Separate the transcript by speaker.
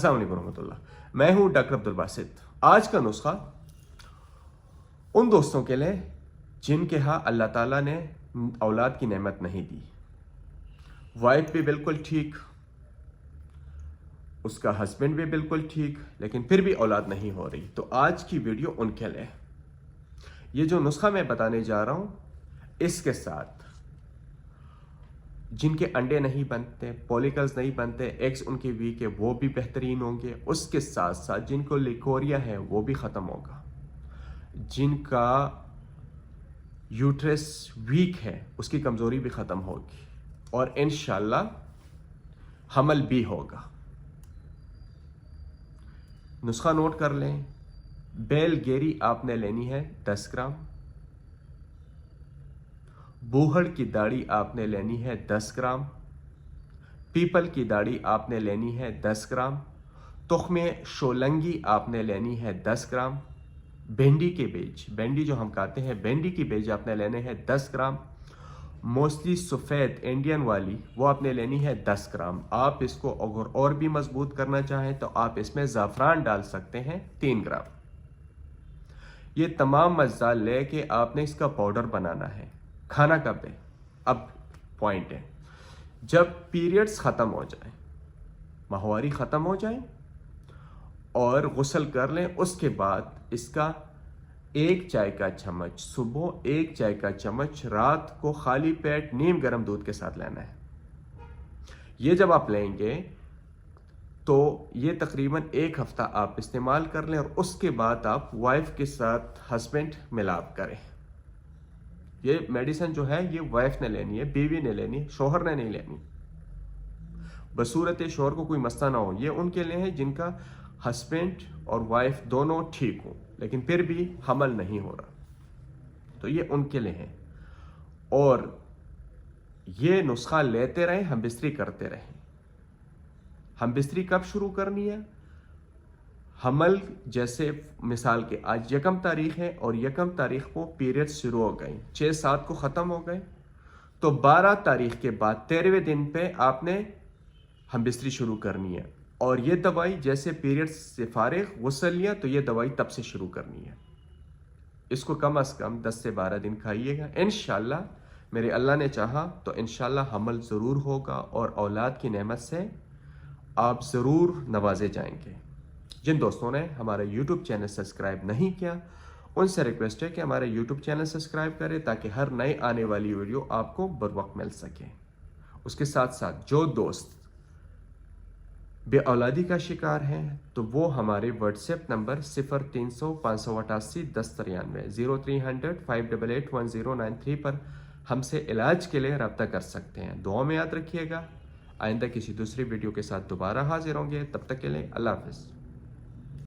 Speaker 1: अस्सलाम वालेकुम रहमतुल्लाह। मैं हूं डॉक्टर अब्दुल बासित। आज का नुस्खा उन दोस्तों के लिए जिनके यहाँ अल्लाह ताला ने औलाद की नेमत नहीं दी। वाइफ भी बिल्कुल ठीक, उसका हस्बैंड भी बिल्कुल ठीक, लेकिन फिर भी औलाद नहीं हो रही। तो आज की वीडियो उनके लिए। ये जो नुस्खा मैं बताने जा रहा हूं, इसके साथ जिनके अंडे नहीं बनते, पॉलिकल्स नहीं बनते, एग्स उनके वीक है, वो भी बेहतरीन होंगे। उसके साथ साथ जिनको लिकोरिया है वो भी ख़त्म होगा। जिनका यूट्रस वीक है उसकी कमज़ोरी भी ख़त्म होगी और इंशाल्लाह हमल भी होगा। नुस्खा नोट कर लें। बेल गेरी आपने लेनी है 10 ग्राम। बूहड़ की दाढ़ी आपने लेनी है 10 ग्राम। पीपल की दाढ़ी आपने लेनी है 10 ग्राम। तुख्मे शोलंगी आपने लेनी है 10 ग्राम। भिंडी के बीज, भिंडी जो हम खाते हैं, भिंडी की बीज आपने लेने हैं 10 ग्राम। मोस्टली सफ़ेद इंडियन वाली वो आपने लेनी है 10 ग्राम। आप इसको अगर और भी मजबूत करना चाहें तो आप इसमें ज़ाफ़रान डाल सकते हैं 3 ग्राम। ये तमाम मज़ा लेके आपने इसका पाउडर बनाना है। खाना कब है? अब पॉइंट है, जब पीरियड्स ख़त्म हो जाए, माहवारी ख़त्म हो जाए और गुस्ल कर लें, उसके बाद इसका 1 चाय का चम्मच सुबह, 1 चाय का चम्मच रात को खाली पेट नीम गर्म दूध के साथ लेना है। ये जब आप लेंगे तो ये तकरीबन 1 हफ्ता आप इस्तेमाल कर लें और उसके बाद आप वाइफ के साथ हस्बैंड मिलाप करें। ये मेडिसिन जो है ये वाइफ ने लेनी है, बीवी ने लेनी, शोहर ने नहीं लेनी। बसूरत शोहर को कोई मसला ना हो। ये उनके लिए है जिनका हस्बैंड और वाइफ दोनों ठीक हो लेकिन फिर भी हमल नहीं हो रहा, तो ये उनके लिए है। और ये नुस्खा लेते रहें, हम बिस्तरी करते रहें। हम बिस्तरी कब शुरू करनी है? हमल जैसे मिसाल के आज 1 तारीख है और 1 तारीख को पीरियड्स शुरू हो गए, 6-7 को ख़त्म हो गए, तो 12 तारीख के बाद 13वें दिन पे आपने हम बिस्तरी शुरू करनी है। और ये दवाई जैसे पीरियड्स से फारिग गुस्ल लिया तो ये दवाई तब से शुरू करनी है। इसको कम अज़ कम 10 से 12 दिन खाइएगा। इंशाल्लाह मेरे अल्लाह ने चाहा तो इंशाल्लाह हमल ज़रूर होगा और औलाद की नेमत से आप ज़रूर नवाजे जाएंगे। जिन दोस्तों ने हमारा YouTube चैनल सब्सक्राइब नहीं किया उनसे रिक्वेस्ट है कि हमारा YouTube चैनल सब्सक्राइब करें ताकि हर नई आने वाली वीडियो आपको बर वक्त मिल सके। उसके साथ साथ जो दोस्त बे औलादी का शिकार हैं तो वो हमारे व्हाट्सएप नंबर 0300 588 1093 0300 588 1093 पर हमसे इलाज के लिए रब्ता कर सकते हैं। दुआ में याद रखिएगा। आइंदा किसी दूसरी वीडियो के साथ दोबारा हाजिर होंगे। तब तक के लिए अल्लाह हाफ़िज़।